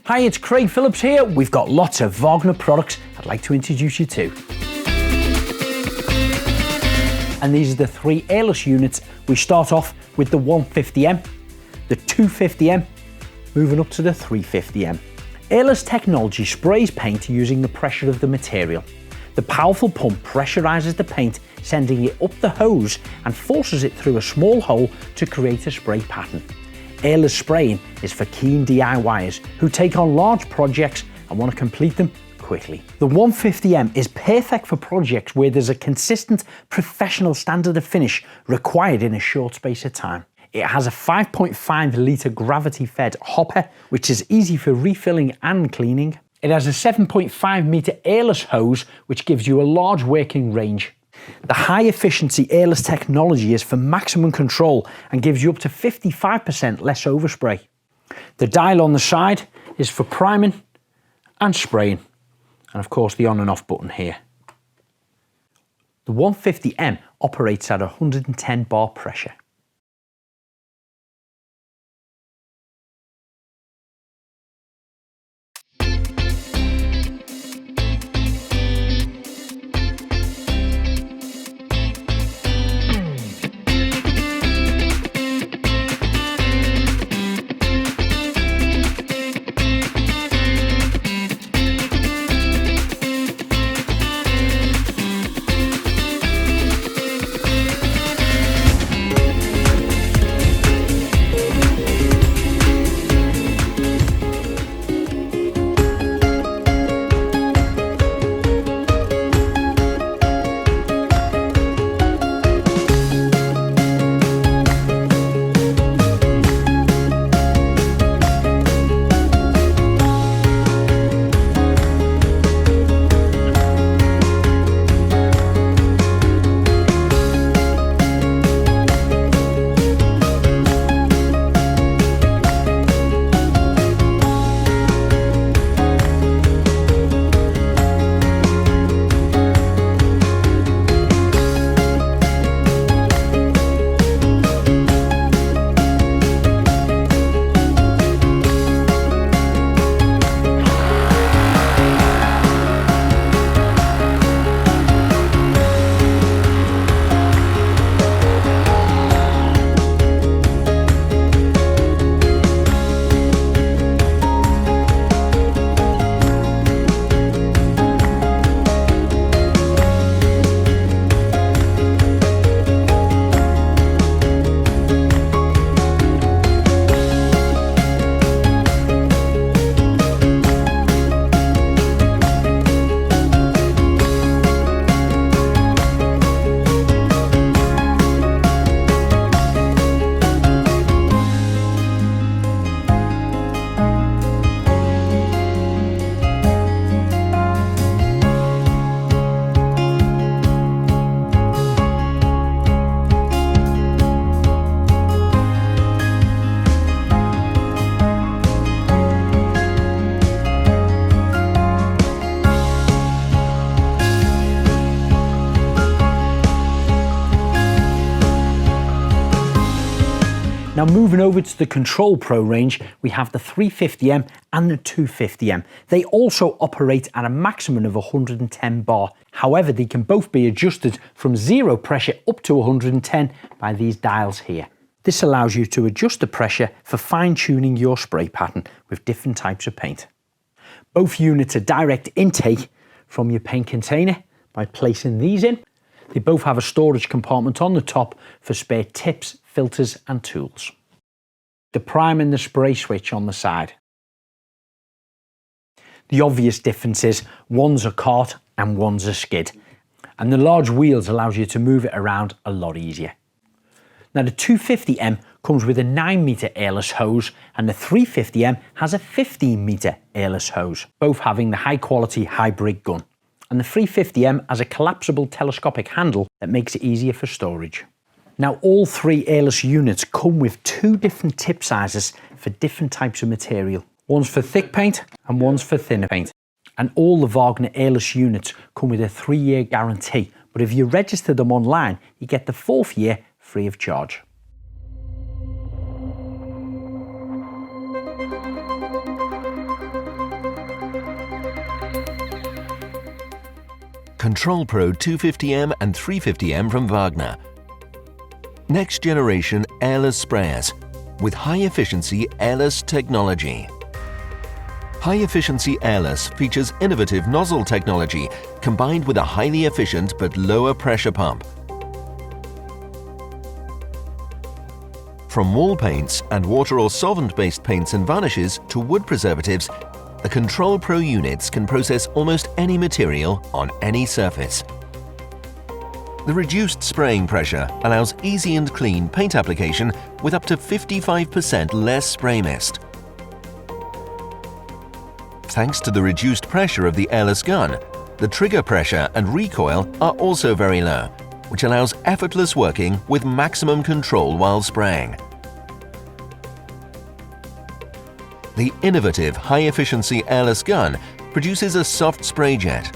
Hi, it's Craig Phillips here. We've got lots of Wagner products I'd like to introduce you to. And these are the three airless units. We start off with the 150M, the 250M, moving up to the 350M. Airless technology sprays paint using the pressure of the material. The powerful pump pressurizes the paint, sending it up the hose and forces it through a small hole to create a spray pattern. Airless spraying is for keen DIYers who take on large projects and want to complete them quickly. The 150M is perfect for projects where there's a consistent professional standard of finish required in a short space of time. It has a 5.5 litre gravity-fed hopper, which is easy for refilling and cleaning. It has a 7.5 metre airless hose, which gives you a large working range. The high-efficiency airless technology is for maximum control and gives you up to 55% less overspray. The dial on the side is for priming and spraying, and of course the on and off button here. The 150M operates at 110 bar pressure. Now moving over to the Control Pro range, we have the 350M and the 250M. They also operate at a maximum of 110 bar. However, they can both be adjusted from 0 pressure up to 110 by these dials here. This allows you to adjust the pressure for fine-tuning your spray pattern with different types of paint. Both units are direct intake from your paint container by placing these in. They both have a storage compartment on the top for spare tips, filters and tools. The prime and the spray switch on the side. The obvious difference is one's a cart and one's a skid, and the large wheels allows you to move it around a lot easier. Now the 250M comes with a 9 metre airless hose and the 350M has a 15 metre airless hose, both having the high quality hybrid gun. And the 350M has a collapsible telescopic handle that makes it easier for storage. Now all three airless units come with two different tip sizes for different types of material. One's for thick paint and one's for thinner paint. And all the WAGNER Airless units come with a 3-year guarantee, but if you register them online, you get the 4th year free of charge. Control Pro 250M and 350M from Wagner. Next generation airless sprayers with high-efficiency airless technology. High-efficiency airless features innovative nozzle technology combined with a highly efficient but lower pressure pump. From wall paints and water or solvent-based paints and varnishes to wood preservatives, the Control Pro units can process almost any material on any surface. The reduced spraying pressure allows easy and clean paint application with up to 55% less spray mist. Thanks to the reduced pressure of the airless gun, the trigger pressure and recoil are also very low, which allows effortless working with maximum control while spraying. The innovative high-efficiency airless gun produces a soft spray jet,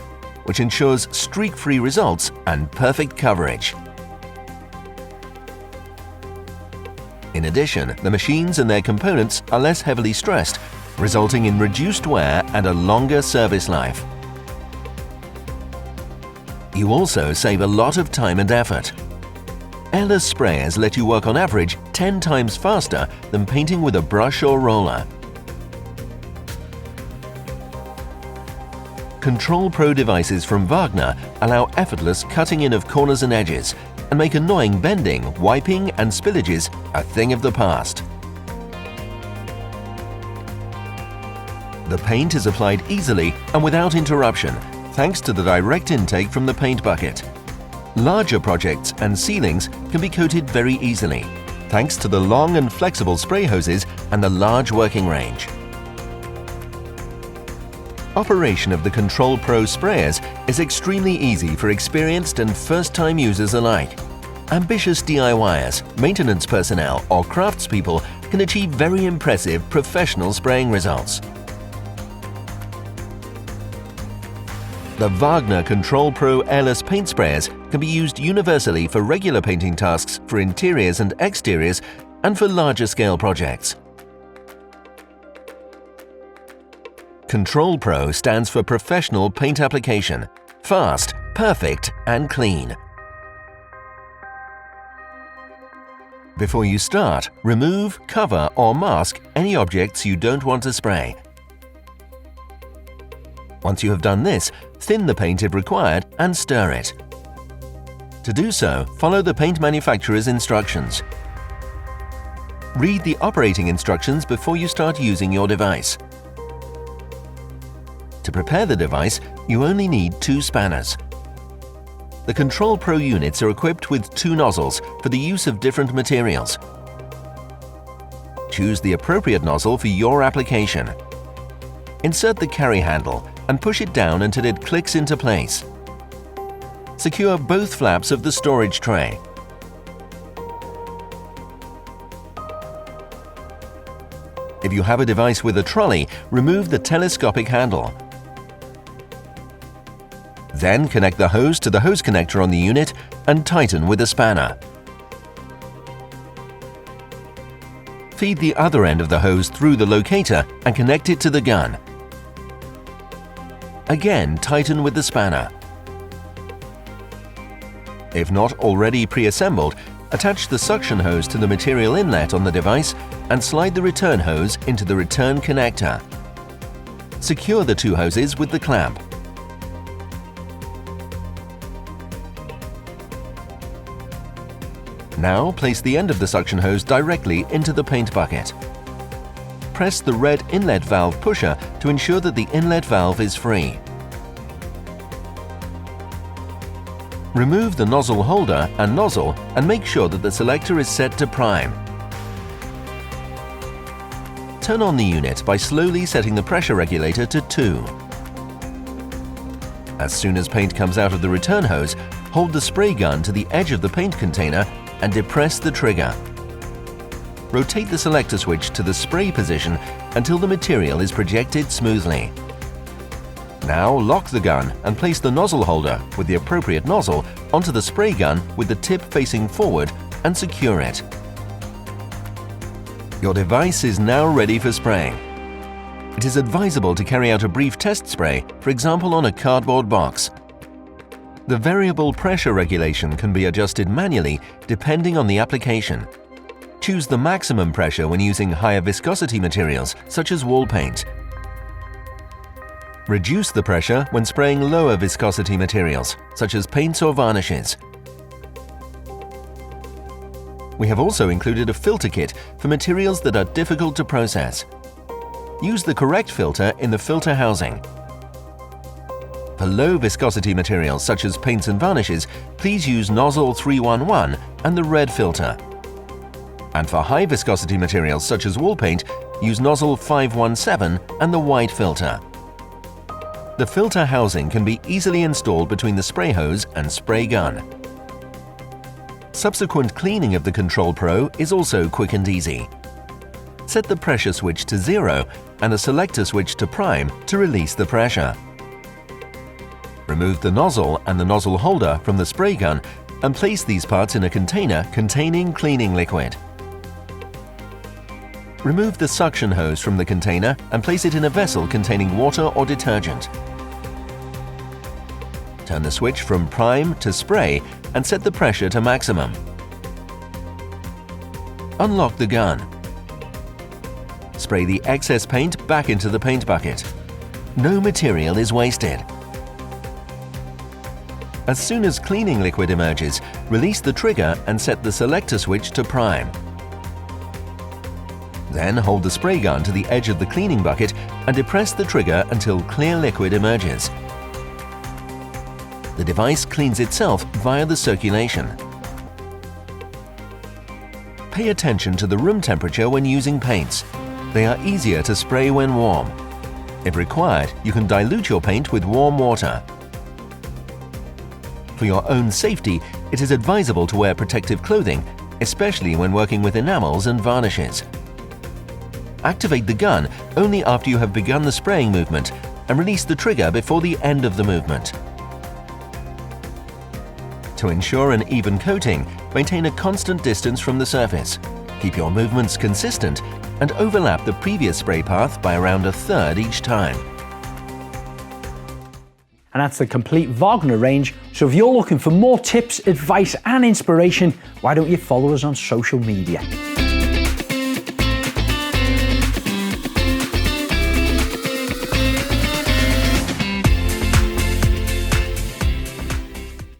which ensures streak-free results and perfect coverage. In addition, the machines and their components are less heavily stressed, resulting in reduced wear and a longer service life. You also save a lot of time and effort. Airless sprayers let you work on average 10 times faster than painting with a brush or roller. Control Pro devices from Wagner allow effortless cutting in of corners and edges and make annoying bending, wiping and spillages a thing of the past. The paint is applied easily and without interruption thanks to the direct intake from the paint bucket. Larger projects and ceilings can be coated very easily thanks to the long and flexible spray hoses and the large working range. Operation of the Control Pro sprayers is extremely easy for experienced and first-time users alike. Ambitious DIYers, maintenance personnel or craftspeople can achieve very impressive professional spraying results. The Wagner Control Pro Airless Paint Sprayers can be used universally for regular painting tasks for interiors and exteriors and for larger scale projects. Control Pro stands for professional paint application, fast, perfect and clean. Before you start, remove, cover or mask any objects you don't want to spray. Once you have done this, thin the paint if required and stir it. To do so, follow the paint manufacturer's instructions. Read the operating instructions before you start using your device. To prepare the device, you only need 2 spanners. The Control Pro units are equipped with 2 nozzles for the use of different materials. Choose the appropriate nozzle for your application. Insert the carry handle and push it down until it clicks into place. Secure both flaps of the storage tray. If you have a device with a trolley, remove the telescopic handle. Then connect the hose to the hose connector on the unit and tighten with a spanner. Feed the other end of the hose through the locator and connect it to the gun. Again, tighten with the spanner. If not already pre-assembled, attach the suction hose to the material inlet on the device and slide the return hose into the return connector. Secure the 2 hoses with the clamp. Now place the end of the suction hose directly into the paint bucket. Press the red inlet valve pusher to ensure that the inlet valve is free. Remove the nozzle holder and nozzle and make sure that the selector is set to prime. Turn on the unit by slowly setting the pressure regulator to 2. As soon as paint comes out of the return hose, hold the spray gun to the edge of the paint container and depress the trigger. Rotate the selector switch to the spray position until the material is projected smoothly. Now lock the gun and place the nozzle holder with the appropriate nozzle onto the spray gun with the tip facing forward and secure it. Your device is now ready for spraying. It is advisable to carry out a brief test spray, for example on a cardboard box. The variable pressure regulation can be adjusted manually depending on the application. Choose the maximum pressure when using higher viscosity materials such as wall paint. Reduce the pressure when spraying lower viscosity materials such as paints or varnishes. We have also included a filter kit for materials that are difficult to process. Use the correct filter in the filter housing. For low viscosity materials such as paints and varnishes, please use nozzle 311 and the red filter. And for high viscosity materials such as wall paint, use nozzle 517 and the white filter. The filter housing can be easily installed between the spray hose and spray gun. Subsequent cleaning of the Control Pro is also quick and easy. Set the pressure switch to 0 and the selector switch to prime to release the pressure. Remove the nozzle and the nozzle holder from the spray gun and place these parts in a container containing cleaning liquid. Remove the suction hose from the container and place it in a vessel containing water or detergent. Turn the switch from prime to spray and set the pressure to maximum. Unlock the gun. Spray the excess paint back into the paint bucket. No material is wasted. As soon as cleaning liquid emerges, release the trigger and set the selector switch to prime. Then hold the spray gun to the edge of the cleaning bucket and depress the trigger until clear liquid emerges. The device cleans itself via the circulation. Pay attention to the room temperature when using paints. They are easier to spray when warm. If required, you can dilute your paint with warm water. For your own safety, it is advisable to wear protective clothing, especially when working with enamels and varnishes. Activate the gun only after you have begun the spraying movement and release the trigger before the end of the movement. To ensure an even coating, maintain a constant distance from the surface. Keep your movements consistent and overlap the previous spray path by around a third each time. And that's the complete WAGNER range. So if you're looking for more tips, advice and inspiration, why don't you follow us on social media?